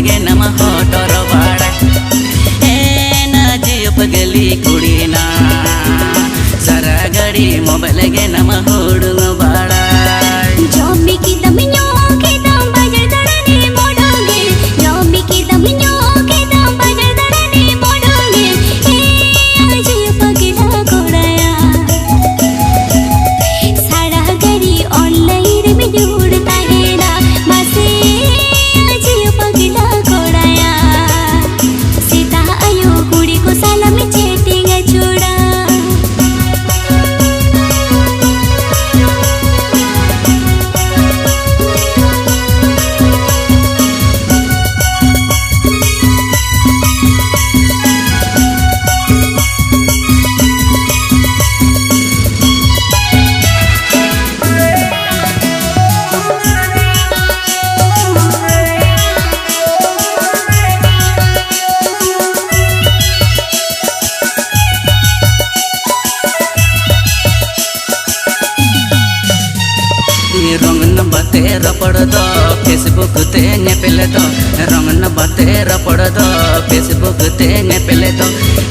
गे नमा होटोर बाड़ा ए ना जियो पगली कुड़ी ना सारा घड़ी मोबाइल गे नमा होड़ू बाड़ा जॉम्बी की दमियों के दम बजर दड़ने मोड़ोगे जॉम्बी की दमियों के दम बजर दड़ने मोड़ोगे ए आज पगला कोड़ाया सारा घड़ी ऑनलाइन में जुड़ता है ना बसे आज पगला कोड़ाया सीता आयो कुड़ी को साला में चैटिंग छोड़ा रंगन बाते रपड़ दो फेसबुक ते नेपेल दो रंगन बाते रपड़ दो फेसबुक ते नेपेल दो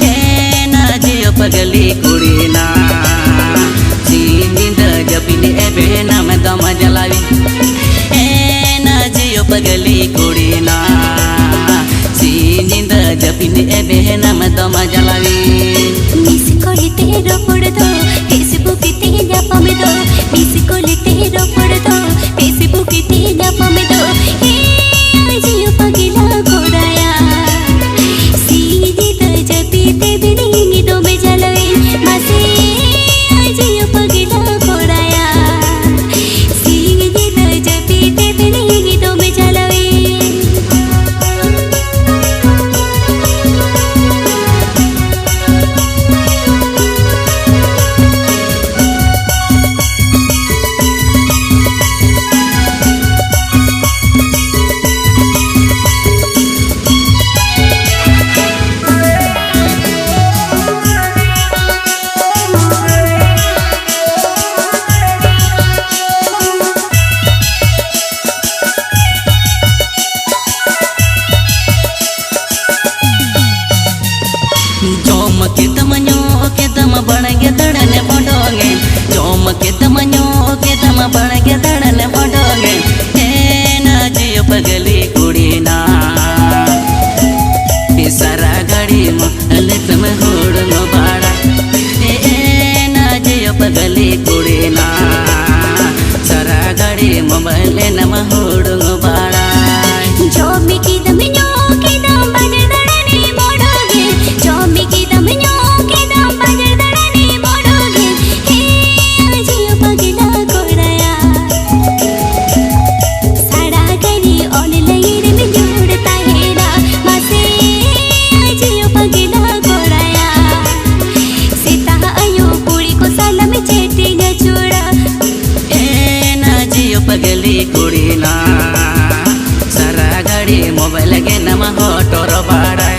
ए ना जियो पगली कुड़ी ना नींद जपिनी एबे ना मैं दम जलावी ए ना जियो पगली कुड़ी ना नींद जपिनी एबे ना मैं दम जलावी मिस कॉल ते रपड़ दो फेसबुक ते जापम दो मिस कॉल ते रपड़ दो फेसबुक ते जापम दो ए आज पगला कोड़ाया सीधी तो जपी ते बिनी दो में जलवे बसे आज पगला कोड़ाया सीधी तो जपी ते बिनी दो में जलवे जोम के तमन्यो के दम बणगे दड़ने मोडोगे जोम के तमन्यो के दम बणगे दड़ने मोडोगे ए ना जियो पगली कुड़ी ना सारा घड़ी मोले तुम होड़ो बाड़ा ए ना जियो पगली कुड़ी ना सारा घड़ी मोबाइल नम होड़ो बाड़ा जॉम्बी की दमियों के दम बजर दड़ने मोड़ोगे जॉम्बी की दमियों के दम बजर दड़ने मोड़ोगे हे आज पगला कोड़ाया सारा घड़ी ऑनलाइन में जुड़ता है ना बसे आज पगला कोड़ाया सीता आयो कुड़ी को साला में चैटिंग छोड़ा ए ना जियो पगली कुड़ी ना सारा घड़ी मोबाइल गे नमा होटोर बाड़ा।